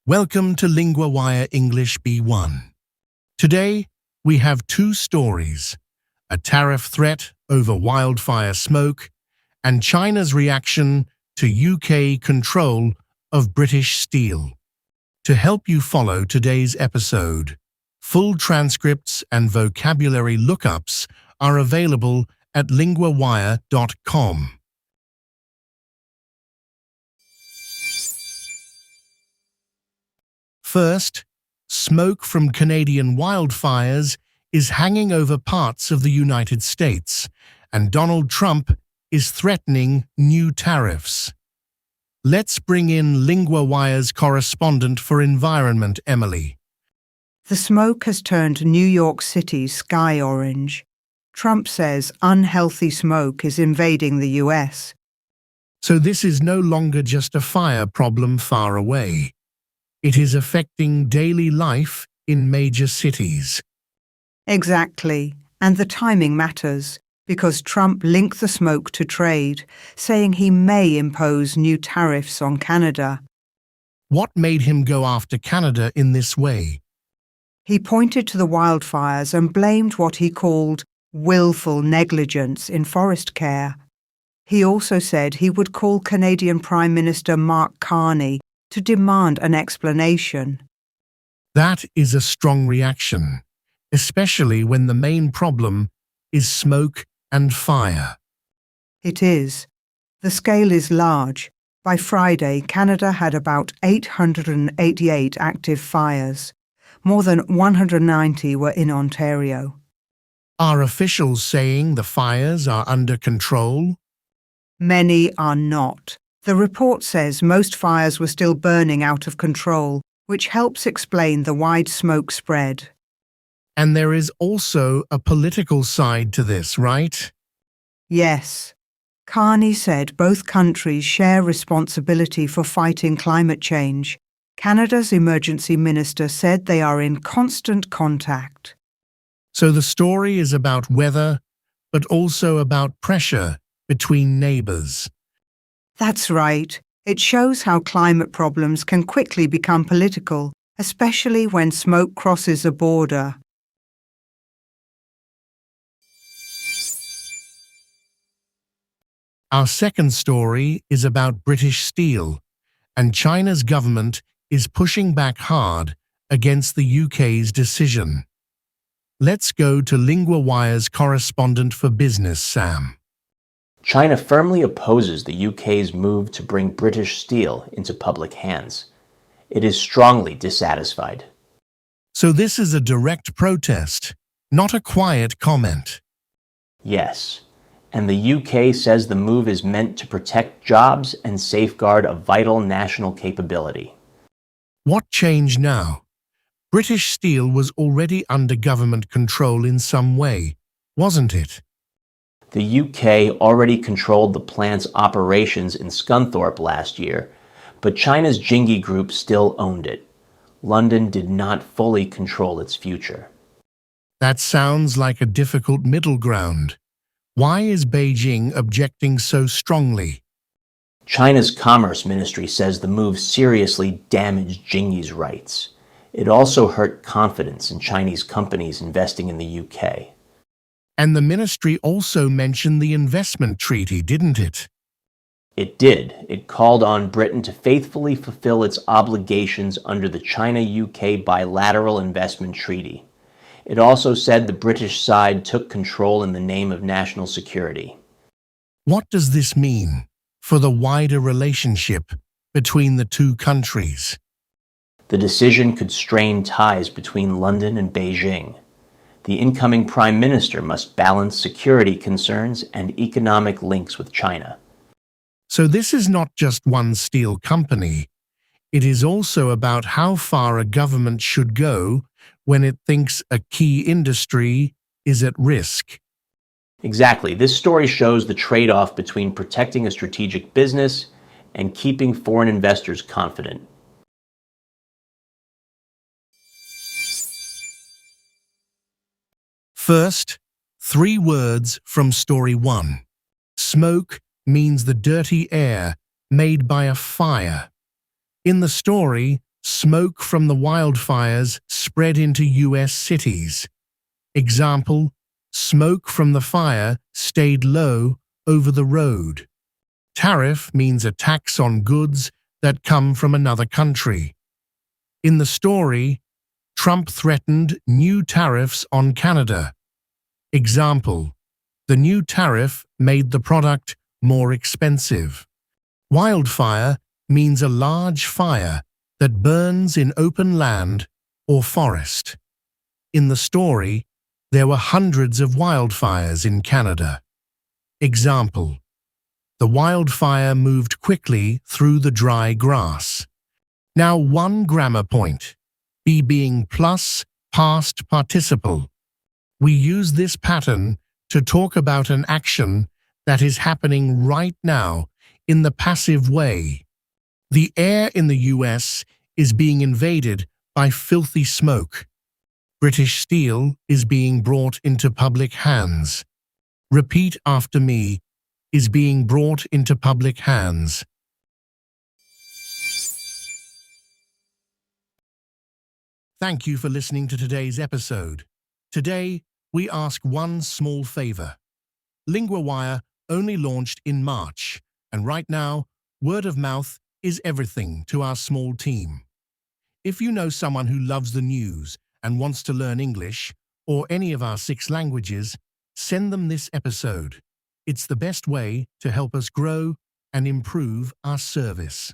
Welcome to LinguaWire English B1. Today, we have two stories: a tariff threat over wildfire smoke and China's reaction to UK control of British steel. To help you follow today's episode, full transcripts and vocabulary lookups are available at linguawire.com. First, smoke from Canadian wildfires is hanging over parts of the United States, and Donald Trump is threatening new tariffs. Let's bring in LinguaWire's correspondent for environment, Emily. The smoke has turned New York City sky orange. Trump says unhealthy smoke is invading the US. So this is no longer just a fire problem far away. It is affecting daily life in major cities. Exactly, and the timing matters, because Trump linked the smoke to trade, saying he may impose new tariffs on Canada. What made him go after Canada in this way? He pointed to the wildfires and blamed what he called willful negligence in forest care. He also said he would call Canadian Prime Minister Mark Carney to demand an explanation. That is a strong reaction, especially when the main problem is smoke and fire. It is. The scale is large. By Friday, Canada had about 888 active fires. More than 190 were in Ontario. Are officials saying the fires are under control? Many are not. The report says most fires were still burning out of control, which helps explain the wide smoke spread. And there is also a political side to this, right? Yes. Carney said both countries share responsibility for fighting climate change. Canada's emergency minister said they are in constant contact. So the story is about weather, but also about pressure between neighbors. That's right. It shows how climate problems can quickly become political, especially when smoke crosses a border. Our second story is about British steel, and China's government is pushing back hard against the UK's decision. Let's go to LinguaWire's correspondent for business, Sam. China firmly opposes the UK's move to bring British steel into public hands. It is strongly dissatisfied. So this is a direct protest, not a quiet comment. Yes, and the UK says the move is meant to protect jobs and safeguard a vital national capability. What changed now? British steel was already under government control in some way, wasn't it? The UK already controlled the plant's operations in Scunthorpe last year, but China's Jingi Group still owned it. London did not fully control its future. That sounds like a difficult middle ground. Why is Beijing objecting so strongly? China's Commerce Ministry says the move seriously damaged Jingi's rights. It also hurt confidence in Chinese companies investing in the UK. And the ministry also mentioned the investment treaty, didn't it? It did. It called on Britain to faithfully fulfill its obligations under the China-UK bilateral investment treaty. It also said the British side took control in the name of national security. What does this mean for the wider relationship between the two countries? The decision could strain ties between London and Beijing. The incoming Prime Minister must balance security concerns and economic links with China. So this is not just one steel company. It is also about how far a government should go when it thinks a key industry is at risk. Exactly. This story shows the trade-off between protecting a strategic business and keeping foreign investors confident. First, 3 words from story 1. Smoke means the dirty air made by a fire. In the story, smoke from the wildfires spread into U.S. cities. Example, smoke from the fire stayed low over the road. Tariff means a tax on goods that come from another country. In the story, Trump threatened new tariffs on Canada. Example, the new tariff made the product more expensive. Wildfire means a large fire that burns in open land or forest. In the story, there were hundreds of wildfires in Canada. Example, the wildfire moved quickly through the dry grass. Now one grammar point, be being plus past participle. We use this pattern to talk about an action that is happening right now in the passive way. The air in the US is being invaded by filthy smoke. British steel is being brought into public hands. Repeat after me, is being brought into public hands. Thank you for listening to today's episode. Today, we ask one small favor. LinguaWire only launched in March, and right now, word of mouth is everything to our small team. If you know someone who loves the news and wants to learn English, or any of our 6 languages, send them this episode. It's the best way to help us grow and improve our service.